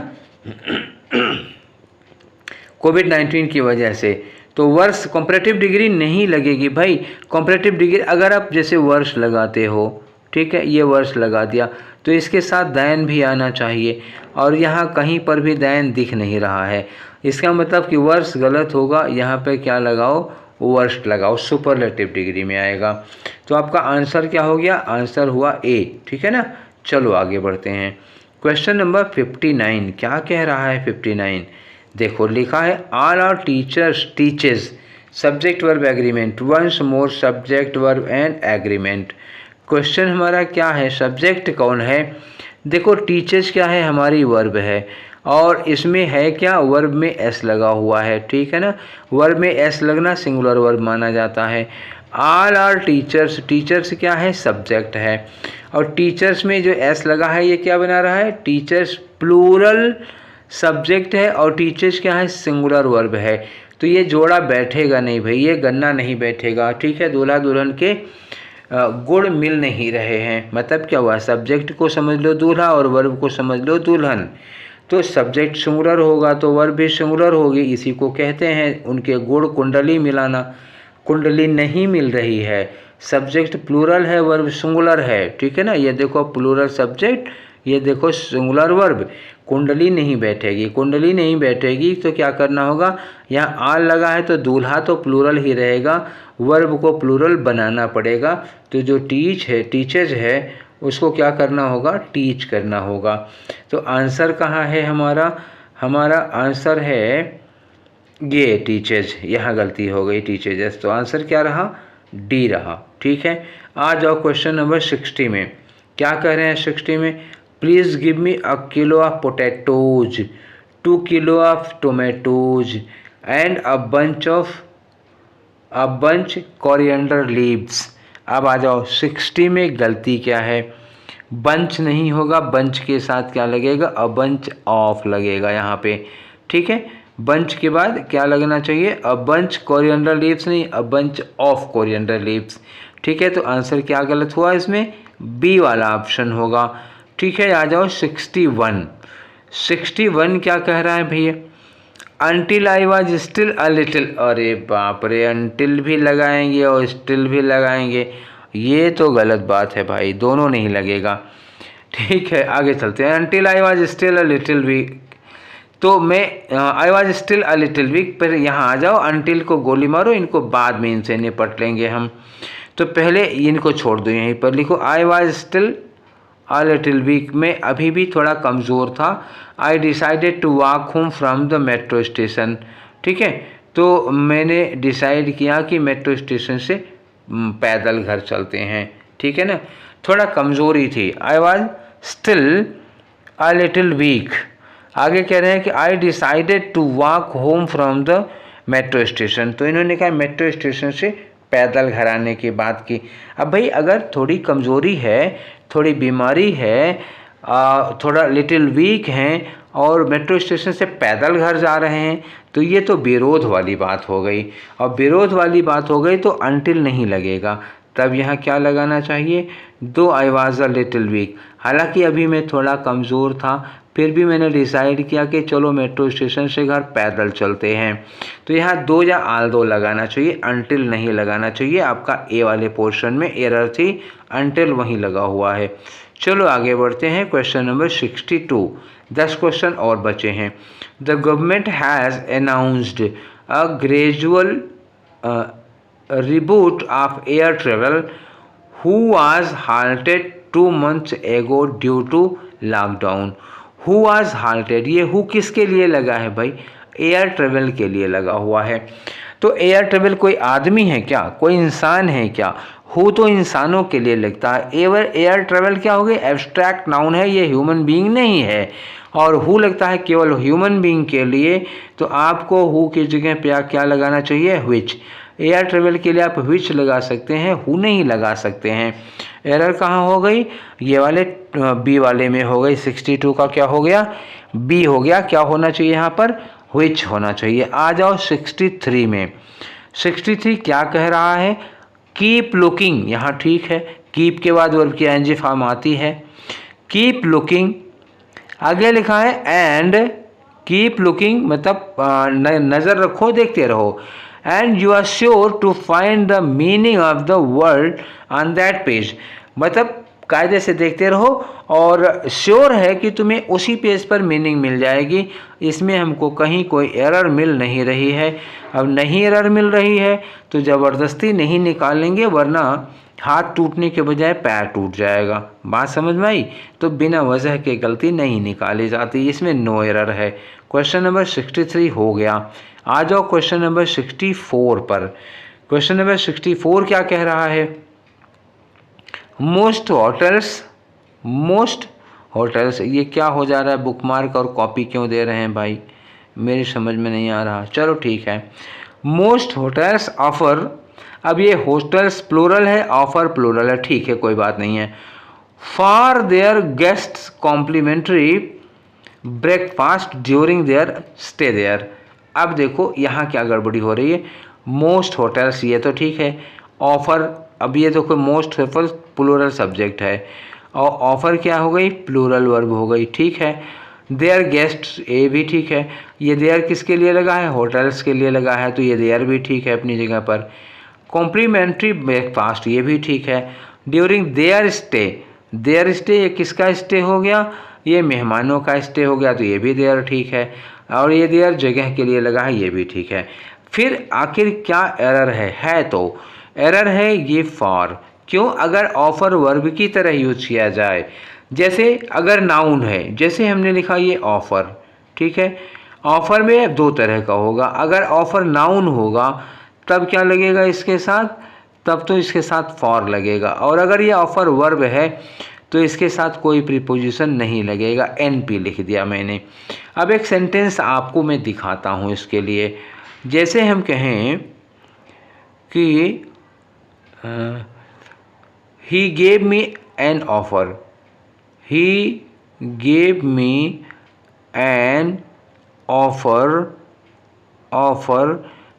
कोविड-19 की वजह से। तो वर्ष कंपैरेटिव डिग्री नहीं लगेगी भाई, कंपैरेटिव डिग्री अगर आप जैसे वर्ष लगाते हो, ठीक है, ये वर्ष लगा दिया तो इसके साथ दैन भी आना चाहिए, और यहाँ कहीं पर भी दैन दिख नहीं रहा है, इसका मतलब कि वर्ष गलत होगा, यहाँ पे क्या लगाओ, वर्स्ट लगाओ, सुपरलेटिव डिग्री में आएगा। तो आपका आंसर क्या हो गया, आंसर हुआ ए, ठीक है ना। चलो आगे बढ़ते हैं। क्वेश्चन नंबर 59 क्या कह रहा है, 59 देखो लिखा है, all our teachers teaches subject verb agreement, once more subject verb and agreement. Question हमारा क्या है, सब्जेक्ट कौन है, देखो टीचर्स क्या है, हमारी वर्ब है, और इसमें है क्या, वर्ब में एस लगा हुआ है, ठीक है ना, वर्ब में एस लगना सिंगुलर वर्ब माना जाता है। ऑल आर टीचर्स, टीचर्स क्या है, सब्जेक्ट है, और टीचर्स में जो एस लगा है ये क्या बना रहा है, टीचर्स प्लूरल सब्जेक्ट है, और टीचर्स क्या है, सिंगुलर वर्ब है। तो ये जोड़ा बैठेगा नहीं भाई, ये गन्ना नहीं बैठेगा, ठीक है, दूल्हा दुल्हन के गुण मिल नहीं रहे हैं। मतलब क्या हुआ, सब्जेक्ट को समझ लो दूल्हा और वर्ब को समझ लो दुल्हन, तो सब्जेक्ट सिंगुलर होगा तो वर्ब भी सिंगुलर होगी, इसी को कहते हैं उनके गुण कुंडली मिलाना। कुंडली नहीं मिल रही है, सब्जेक्ट प्लूरल है, वर्ब सिंगुलर है, ठीक है ना, ये देखो प्लूरल सब्जेक्ट, ये देखो सिंगुलर वर्ब, कुंडली नहीं बैठेगी, कुंडली नहीं बैठेगी तो क्या करना होगा, यहाँ आल लगा है तो दूल्हा तो प्लूरल ही रहेगा, वर्ब को प्लूरल बनाना पड़ेगा। तो जो टीचर्स है उसको क्या करना होगा, टीच करना होगा। तो आंसर कहाँ है हमारा, हमारा आंसर है ये टीचर्स, यहाँ गलती हो गई टीचर्स, तो आंसर क्या रहा, डी रहा। ठीक है, आ जाओ क्वेश्चन नंबर 60 में। क्या कह रहे हैं 60 में, please give me a kilo of potatoes, 2 kilo of tomatoes and a bunch coriander leaves. अब आ जाओ 60 में गलती क्या है, बंच नहीं होगा, बंच के साथ क्या लगेगा, अ बंच ऑफ लगेगा यहाँ पे। ठीक है, बंच के बाद क्या लगना चाहिए, अ बंच कोरिएंडर लीव्स नहीं, a bunch of coriander leaves. ठीक है, तो आंसर क्या गलत हुआ इसमें, बी वाला ऑप्शन होगा। ठीक है, आ जाओ 61। 61 क्या कह रहा है भैया, until I was still a little. अरे बाप रे, अनटिल भी लगाएंगे और स्टिल भी लगाएंगे, ये तो गलत बात है भाई, दोनों नहीं लगेगा। ठीक है, आगे चलते हैं। Until I was still a little week, तो मैं आई was still a little week पर यहाँ आ जाओ, अनटिल को गोली मारो, इनको बाद में इनसे निपट लेंगे हम। तो पहले इनको छोड़ दो, यहीं पर लिखो I was still a little weak में अभी भी थोड़ा कमज़ोर था। I decided to walk home from the metro station. ठीक है, तो मैंने डिसाइड किया कि मेट्रो स्टेशन से पैदल घर चलते हैं। ठीक है ना, थोड़ा कमज़ोरी थी। I was still a little weak. आगे कह रहे हैं कि I decided to walk home from the metro station, तो इन्होंने कहा मेट्रो स्टेशन से पैदल घर आने की बात की। अब भाई अगर थोड़ी कमज़ोरी है, थोड़ी बीमारी है, थोड़ा लिटिल वीक हैं और मेट्रो स्टेशन से पैदल घर जा रहे हैं, तो ये तो विरोध वाली बात हो गई, और विरोध वाली बात हो गई तो अनटिल नहीं लगेगा। तब यहाँ क्या लगाना चाहिए, दो I was a little week. हालांकि अभी मैं थोड़ा कमज़ोर था, फिर भी मैंने डिसाइड किया कि चलो मेट्रो स्टेशन से घर पैदल चलते हैं। तो यहाँ दो या आल दो लगाना चाहिए, अनटिल नहीं लगाना चाहिए। आपका ए वाले पोर्शन में एरर थी, अनटिल वहीं लगा हुआ है। चलो आगे बढ़ते हैं, क्वेश्चन नंबर 62। 10 क्वेश्चन और बचे हैं। The government has announced a gradual reboot of air travel who was halted 2 months ago due to lockdown। who was halted, ये who किसके लिए लगा है भाई, एयर ट्रेवल के लिए लगा हुआ है। तो एयर ट्रेवल कोई आदमी है क्या, कोई इंसान है क्या, हु तो इंसानों के लिए लगता है। एयर ट्रेवल क्या हो गई, एब्स्ट्रैक्ट नाउन है, ये ह्यूमन बीइंग नहीं है। और हु लगता है केवल ह्यूमन बीइंग के लिए, तो आपको हु की जगह पे क्या लगाना चाहिए, व्हिच। एयर ट्रेवल के लिए आप व्हिच लगा सकते हैं, हु नहीं लगा सकते हैं। एरर कहाँ हो गई, ये वाले बी वाले में हो गई। 62 का क्या हो गया, बी हो गया। क्या होना चाहिए यहाँ पर, व्हिच होना चाहिए। आ जाओ 63 में। 63 क्या कह रहा है, कीप लुकिंग, यहाँ ठीक है, कीप के बाद वर्ब की एनजी फॉर्म आती है। कीप लुकिंग, आगे लिखा है एंड कीप लुकिंग, मतलब नज़र रखो, देखते रहो। And you are sure to find the meaning of the word on that page, मतलब कायदे से देखते रहो और श्योर है कि तुम्हें उसी पेज पर मीनिंग मिल जाएगी। इसमें हमको कहीं कोई एरर मिल नहीं रही है। अब नहीं एरर मिल रही है तो ज़बरदस्ती नहीं निकालेंगे, वरना हाथ टूटने के बजाय पैर टूट जाएगा। बात समझ में आई, तो बिना वजह के गलती नहीं निकाली जाती, इसमें नो एरर है। क्वेश्चन नंबर 63 हो गया। आ जाओ क्वेश्चन नंबर 64 पर। क्वेश्चन नंबर 64 क्या कह रहा है, मोस्ट होटल्स, ये क्या हो जा रहा है, बुकमार्क और कॉपी क्यों दे रहे हैं भाई, मेरी समझ में नहीं आ रहा। चलो ठीक है, मोस्ट होटल्स ऑफर, अब ये होटल्स प्लूरल है, ऑफर प्लूरल है, ठीक है कोई बात नहीं है। For their guests complimentary breakfast during their stay there. अब देखो यहाँ क्या गड़बड़ी हो रही है, मोस्ट होटल्स ये तो ठीक है, ऑफर, अब ये तो कोई मोस्ट होटल प्लूरल सब्जेक्ट है और ऑफर क्या हो गई, प्लूरल वर्ब हो गई, ठीक है। देयर गेस्ट्स, ये भी ठीक है, ये देयर किसके लिए लगा है, होटल्स के लिए लगा है, तो ये देयर भी ठीक है अपनी जगह पर। कॉम्प्लीमेंट्री ब्रेकफास्ट, ये भी ठीक है। During their stay, their stay ये किसका स्टे हो गया, ये मेहमानों का स्टे हो गया, तो ये भी देयर ठीक है। और ये देयर जगह के लिए लगा है, ये भी ठीक है। फिर आखिर क्या एरर है तो एरर है ये फॉर, क्यों? अगर ऑफर वर्ब की तरह यूज किया जाए। जैसे अगर नाउन है, जैसे हमने लिखा ये ऑफर, ठीक है, ऑफर में दो तरह का होगा। अगर ऑफर नाउन होगा तब क्या लगेगा इसके साथ? तब तो इसके साथ फॉर लगेगा। और अगर ये ऑफर वर्ब है तो इसके साथ कोई प्रीपोजिशन नहीं लगेगा, एनपी लिख दिया मैंने। अब एक सेंटेंस आपको मैं दिखाता हूँ इसके लिए। जैसे हम कहें कि he gave me an offer, he gave me an offer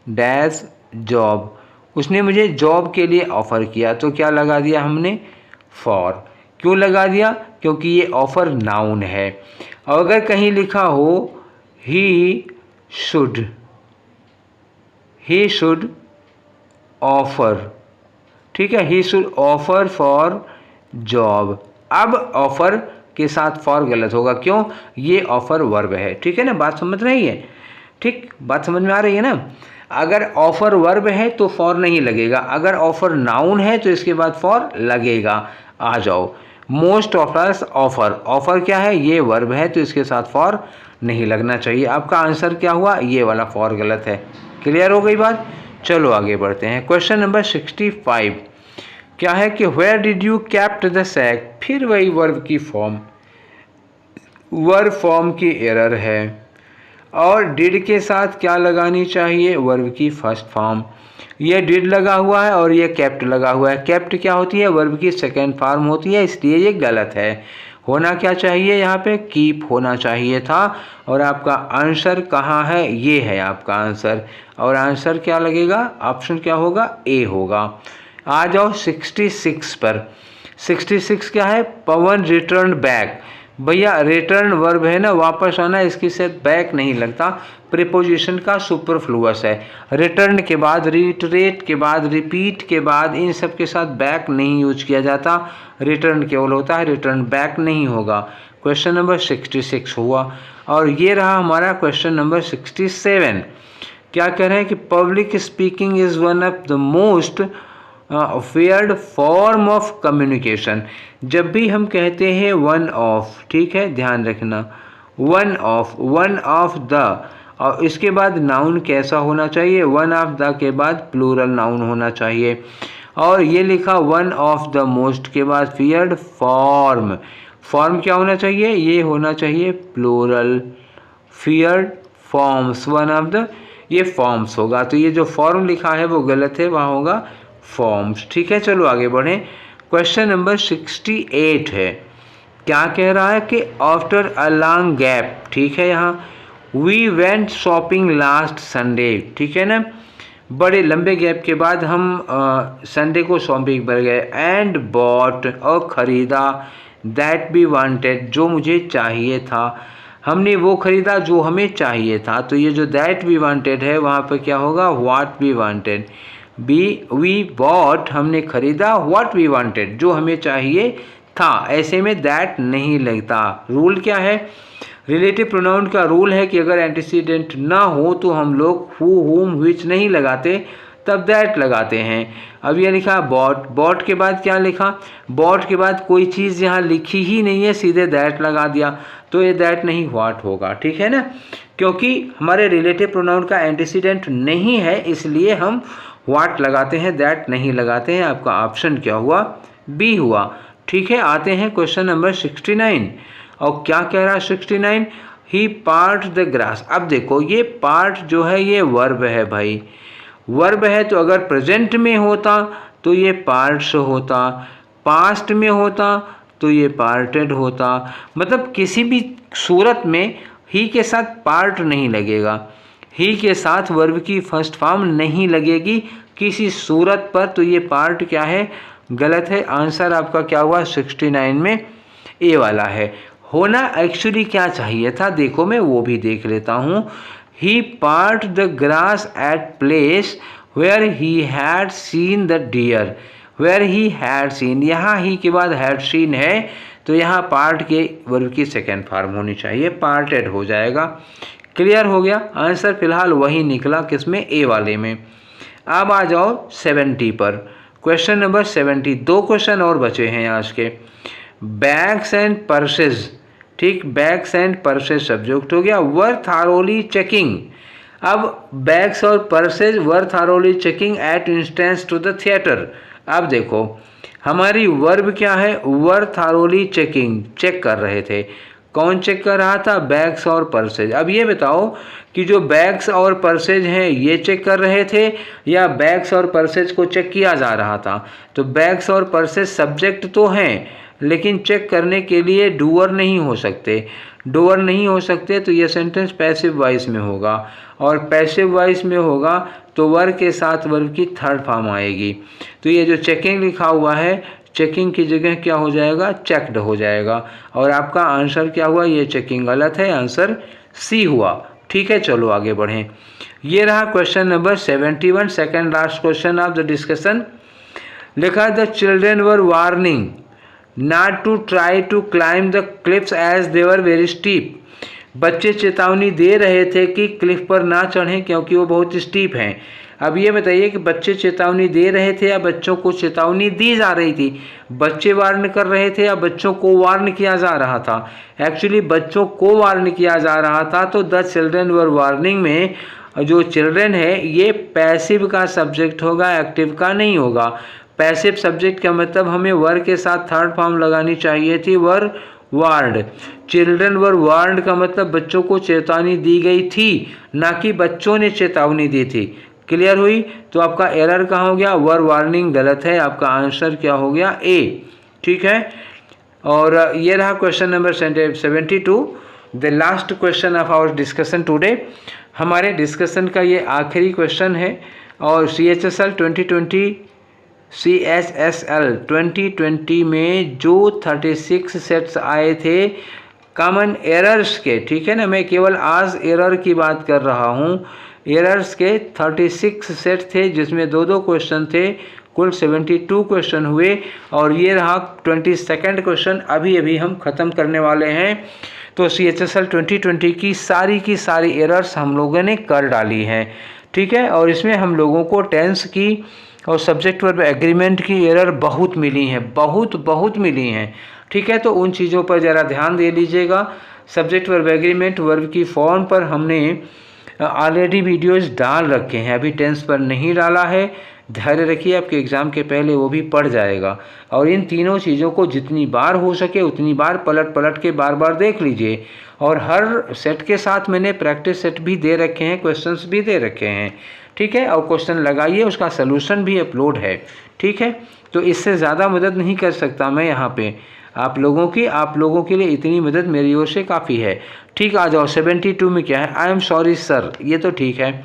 dash job, उसने मुझे जॉब के लिए ऑफ़र किया। तो क्या लगा दिया हमने? फॉर। क्यों लगा दिया? क्योंकि ये ऑफ़र नाउन है। और अगर कहीं लिखा हो ही शुड ऑफ़र, ठीक है, he should offer for job. अब ऑफ़र के साथ फॉर गलत होगा, क्यों? ये ऑफ़र वर्ब है, ठीक है ना, बात समझ रही है? ठीक, बात समझ में आ रही है ना? अगर ऑफ़र वर्ब है तो फॉर नहीं लगेगा, अगर ऑफ़र नाउन है तो इसके बाद फॉर लगेगा। आ जाओ, most of us offer, offer क्या है? ये वर्ब है तो इसके साथ फॉर नहीं लगना चाहिए। आपका आंसर क्या हुआ? ये वाला फॉर गलत है। क्लियर हो गई बात? चलो आगे बढ़ते हैं। क्वेश्चन नंबर 65 क्या है कि where did you kept the sack? फिर वही वर्ब की फॉर्म, वर्ब फॉर्म की एरर है। और डिड के साथ क्या लगानी चाहिए? वर्ब की फर्स्ट फॉर्म। ये डिड लगा हुआ है और ये कैप्ट लगा हुआ है। कैप्ट क्या होती है? वर्ब की सेकेंड फॉर्म होती है, इसलिए ये गलत है। होना क्या चाहिए? यहाँ पे कीप होना चाहिए था। और आपका आंसर कहाँ है? ये है आपका आंसर। और आंसर क्या लगेगा? ऑप्शन क्या होगा? ए होगा। आ जाओ 66 पर। 66 क्या है? पवन रिटर्न बैक। भैया रिटर्न वर्ब है ना, वापस आना, इसके साथ बैक नहीं लगता, प्रीपोजिशन का सुपरफ्लुअस है। रिटर्न के बाद, रिटरेट के बाद, रिपीट के बाद, इन सब के साथ बैक नहीं यूज किया जाता, रिटर्न केवल होता है, रिटर्न बैक नहीं होगा। क्वेश्चन नंबर 66 हुआ। और ये रहा हमारा क्वेश्चन नंबर 67। क्या कह रहे हैं कि public speaking is one of the most feared form of communication. जब भी हम कहते हैं वन ऑफ, ठीक है, ध्यान रखना, वन ऑफ द, और इसके बाद नाउन कैसा होना चाहिए? वन ऑफ द के बाद प्लूरल नाउन होना चाहिए। और ये लिखा वन ऑफ द मोस्ट के बाद फेयर्ड फॉर्म, फॉर्म क्या होना चाहिए? ये होना चाहिए plural, feared forms, one of the, ये फॉर्म्स होगा। तो ये जो फॉर्म लिखा है वो गलत है, वहाँ होगा फॉर्म्स। ठीक है, चलो आगे बढ़ें। क्वेश्चन नंबर 68 है। क्या कह रहा है कि आफ्टर अ लॉन्ग गैप, ठीक है, यहाँ we went shopping last Sunday, ठीक है ना, बड़े लंबे गैप के बाद हम संडे को शॉपिंग पर गए। एंड बॉट, और ख़रीदा, दैट वी वांटेड, जो मुझे चाहिए था, हमने वो ख़रीदा जो हमें चाहिए था। तो ये जो दैट वी वांटेड है वहाँ पर क्या होगा? What we wanted. We bought, हमने ख़रीदा, व्हाट वी वांटेड, जो हमें चाहिए था। ऐसे में दैट नहीं लगता। रूल क्या है? रिलेटिव प्रोनाउन का रूल है कि अगर एंटीसीडेंट ना हो तो हम लोग हु, हुम, व्हिच नहीं लगाते, तब दैट लगाते हैं। अब ये लिखा बॉट, बॉट के बाद क्या लिखा? बॉट के बाद कोई चीज़ यहाँ लिखी ही नहीं है, सीधे दैट लगा दिया, तो ये दैट नहीं व्हाट होगा, ठीक है ना, क्योंकि हमारे रिलेटिव प्रोनाउन का एंटीसीडेंट नहीं है, इसलिए हम व्हाट लगाते हैं, दैट नहीं लगाते हैं। आपका ऑप्शन क्या हुआ? बी हुआ। ठीक है, आते हैं क्वेश्चन नंबर 69। और क्या कह रहा है 69? ही पार्ट द ग्रास। अब देखो ये पार्ट जो है ये वर्ब है भाई, वर्ब है, तो अगर प्रेजेंट में होता तो ये पार्ट्स होता, पास्ट में होता तो ये पार्टेड होता। मतलब किसी भी सूरत में ही के साथ पार्ट नहीं लगेगा, ही के साथ वर्ब की फर्स्ट फॉर्म नहीं लगेगी किसी सूरत पर, तो ये पार्ट क्या है? गलत है। आंसर आपका क्या हुआ? 69 में ए वाला है। होना एक्चुअली क्या चाहिए था? देखो मैं वो भी देख लेता हूँ। He part the grass at place where he had seen the deer, where he had seen, यहाँ ही के बाद हैड सीन है, तो यहाँ पार्ट के वर्ब की सेकेंड फॉर्म होनी चाहिए, पार्टेड हो जाएगा। क्लियर हो गया? आंसर फिलहाल वही निकला, किसमें? ए वाले में। अब आ जाओ 70 पर। क्वेश्चन नंबर 70, 2 क्वेश्चन और बचे हैं आज के। बैग्स एंड पर्सेज, ठीक, बैग्स एंड पर्सेज सब्जेक्ट हो गया। वर थारोली चेकिंग, अब बैग्स और purses were thoroughly checking at instance to the theatre. अब देखो हमारी वर्ब क्या है, वर थारोली चेकिंग, चेक कर रहे थे। कौन चेक कर रहा था, बैग्स और पर्सेज। अब ये बताओ कि जो बैग्स और पर्सेज हैं ये चेक कर रहे थे या बैग्स और पर्सेज को चेक किया जा रहा था। तो बैग्स और पर्सेज सब्जेक्ट तो हैं लेकिन चेक करने के लिए डूअर नहीं हो सकते। डूअर नहीं हो सकते तो ये सेंटेंस पैसिव वॉइस में होगा, और पैसिव वॉइस में होगा तो वर्ब के साथ वर्ब की थर्ड फॉर्म आएगी। तो ये जो चेकिंग लिखा हुआ है, चेकिंग की जगह क्या हो जाएगा, चेक्ड हो जाएगा। और आपका आंसर क्या हुआ, ये चेकिंग गलत है, आंसर सी हुआ। ठीक है, चलो आगे बढ़ें। ये रहा question number 71, second last question of the discussion. लिखा the children were warning not to try to climb the cliffs as they were very steep. बच्चे चेतावनी दे रहे थे कि क्लिफ पर ना चढ़ें क्योंकि वो बहुत स्टीप हैं। अब ये बताइए कि बच्चे चेतावनी दे रहे थे या बच्चों को चेतावनी दी जा रही थी। बच्चे वार्न कर रहे थे या बच्चों को वार्न किया जा रहा था। एक्चुअली बच्चों को वार्न किया जा रहा था। तो द चिल्ड्रेन वर वार्निंग में जो चिल्ड्रेन है ये पैसिव का सब्जेक्ट होगा, एक्टिव का नहीं होगा। पैसिव सब्जेक्ट का मतलब हमें वर के साथ थर्ड फॉर्म लगानी चाहिए थी, वर वार्ड। चिल्ड्रन वर वार्ड का मतलब बच्चों को चेतावनी दी गई थी, ना कि बच्चों ने चेतावनी दी थी। क्लियर हुई? तो आपका एरर कहाँ हो गया, वर वार्निंग गलत है, आपका आंसर क्या हो गया, ए। ठीक है, और ये रहा question number 72, the last question of our discussion today. हमारे डिस्कशन का ये आखिरी क्वेश्चन है। और CHSL 2020 CHSL 2020 में जो 36 सेट्स आए थे कॉमन एरर्स के, ठीक है ना, मैं केवल आज एरर की बात कर रहा हूँ। एरर्स के 36 सेट थे जिसमें 2-2 क्वेश्चन थे, कुल 72 क्वेश्चन हुए। और ये रहा 22nd क्वेश्चन, अभी अभी हम ख़त्म करने वाले हैं। तो CHSL 2020 की सारी एरर्स हम लोगों ने कर डाली हैं। ठीक है, और इसमें हम लोगों को टेंस की और सब्जेक्ट वर्ब एग्रीमेंट की एरर बहुत मिली हैं, बहुत मिली हैं। ठीक है, तो उन चीज़ों पर ज़रा ध्यान दे लीजिएगा। सब्जेक्ट वर्ब एग्रीमेंट, वर्ब की फॉर्म पर हमने ऑलरेडी वीडियोस डाल रखे हैं, अभी टेंस पर नहीं डाला है। धैर्य रखिए, आपके एग्ज़ाम के पहले वो भी पढ़ जाएगा। और इन तीनों चीज़ों को जितनी बार हो सके उतनी बार पलट के बार देख लीजिए। और हर सेट के साथ मैंने प्रैक्टिस सेट भी दे रखे हैं, क्वेश्चंस भी दे रखे हैं। ठीक है, और क्वेश्चन लगाइए, उसका सलूशन भी अपलोड है। ठीक है, तो इससे ज़्यादा मदद नहीं कर सकता मैं यहाँ पे आप लोगों के लिए इतनी मदद मेरी ओर से काफ़ी है। ठीक, आ जाओ 72 में क्या है, आई एम सॉरी सर, ये तो ठीक है।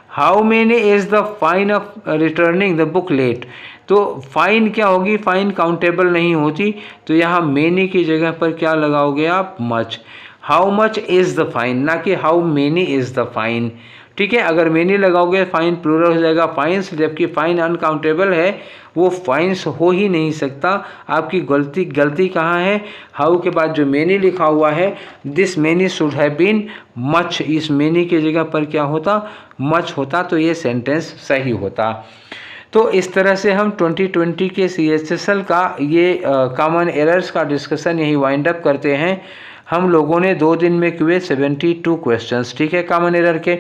How many is the fine of returning the book late. तो फाइन क्या होगी, फाइन काउंटेबल नहीं होती, तो यहाँ मेनी की जगह पर क्या लगाओगे आप, much. How much is the fine, ना कि how many is the fine. ठीक है, अगर मेनी लगाओगे फाइन प्लूरल हो जाएगा फाइन्स, जबकि फाइन अनकाउंटेबल है, वो फाइन्स हो ही नहीं सकता। आपकी गलती कहाँ है, हाउ के बाद जो मेनी लिखा हुआ है, this many should have been much, इस मेनी की जगह पर क्या होता, मच होता, तो ये सेंटेंस सही होता। तो इस तरह से हम 2020 के CHSL का ये कॉमन एरर्स का डिस्कशन यही वाइंड अप करते हैं। हम लोगों ने 2 दिन में किए 72 क्वेश्चंस, ठीक है, कॉमन एरर के।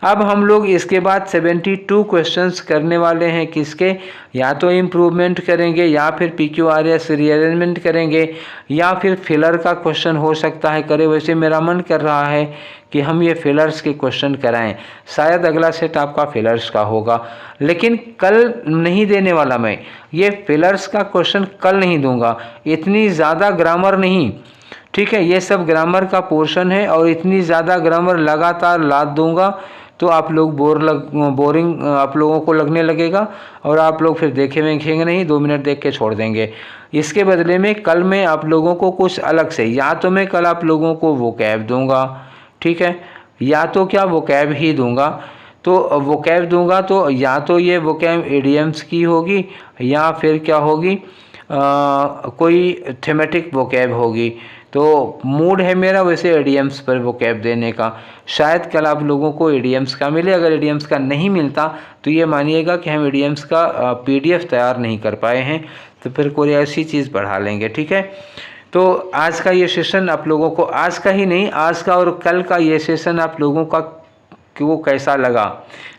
अब हम लोग इसके बाद 72 क्वेश्चंस करने वाले हैं किसके, या तो इम्प्रूवमेंट करेंगे, या फिर PQRS रीअरेंजमेंट करेंगे, या फिर फिलर का क्वेश्चन हो सकता है करे। वैसे मेरा मन कर रहा है कि हम ये फिलर्स के क्वेश्चन कराएं, शायद अगला सेट आपका फिलर्स का होगा, लेकिन कल नहीं देने वाला मैं। ये फिलर्स का क्वेश्चन कल नहीं दूंगा, इतनी ज़्यादा ग्रामर नहीं। ठीक है, ये सब ग्रामर का पोर्शन है, और इतनी ज़्यादा ग्रामर लगातार लाद दूंगा तो आप लोग बोरिंग आप लोगों को लगने लगेगा, और आप लोग फिर देखेंगे नहीं, 2 मिनट देख के छोड़ देंगे। इसके बदले में कल मैं आप लोगों को कुछ अलग से, या तो मैं कल आप लोगों को वोकैब दूंगा, ठीक है, या तो क्या वोकैब ही दूंगा। तो वोकैब दूंगा तो या तो ये वोकैब इडियम्स की होगी, या फिर क्या होगी, कोई थीमेटिक वोकैब होगी। तो मूड है मेरा वैसे एडीएम्स पर वो कैप देने का। शायद कल आप लोगों को एडीएम्स का मिले। अगर एडीएम्स का नहीं मिलता तो ये मानिएगा कि हम एडीएम्स का पीडीएफ तैयार नहीं कर पाए हैं, तो फिर कोई ऐसी चीज़ बढ़ा लेंगे, ठीक है। तो आज का ये सेशन आप लोगों को, आज का ही नहीं, आज का और कल का ये सेशन आप लोगों का कि वो कैसा लगा।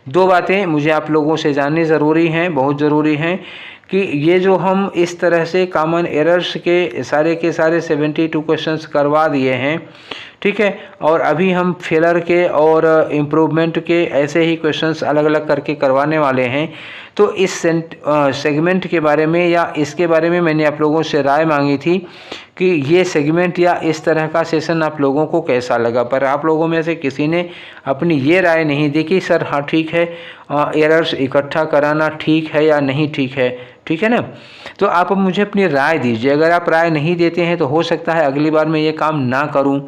दो बातें मुझे आप लोगों से जाननी ज़रूरी हैं, बहुत ज़रूरी हैं, कि ये जो हम इस तरह से कॉमन एरर्स के सारे 72 क्वेश्चंस करवा दिए हैं, ठीक है, और अभी हम फेलर के और इम्प्रूवमेंट के ऐसे ही क्वेश्चंस अलग अलग करके करवाने वाले हैं। तो इस सेगमेंट के बारे में या इसके बारे में मैंने आप लोगों से राय मांगी थी कि ये सेगमेंट या इस तरह का सेशन आप लोगों को कैसा लगा, पर आप लोगों में से किसी ने अपनी ये राय नहीं दी कि सर हाँ ठीक है, एरर्स इकट्ठा कराना ठीक है या नहीं ठीक है, ठीक है ना। तो आप मुझे अपनी राय दीजिए। अगर आप राय नहीं देते हैं तो हो सकता है अगली बार मैं ये काम ना करूं,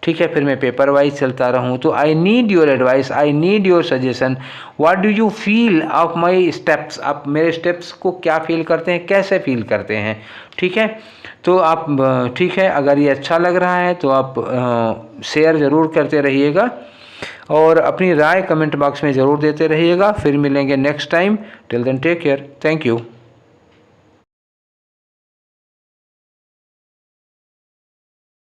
ठीक है, फिर मैं पेपर वाइज चलता रहूं। तो I need your advice, I need your suggestion. What do you feel of my steps, आप मेरे स्टेप्स को क्या फील करते हैं, कैसे फील करते हैं, ठीक है। तो आप ठीक है, अगर ये अच्छा लग रहा है तो आप शेयर ज़रूर करते रहिएगा और अपनी राय कमेंट बॉक्स में ज़रूर देते रहिएगा। फिर मिलेंगे next time. Till then take care, thank you.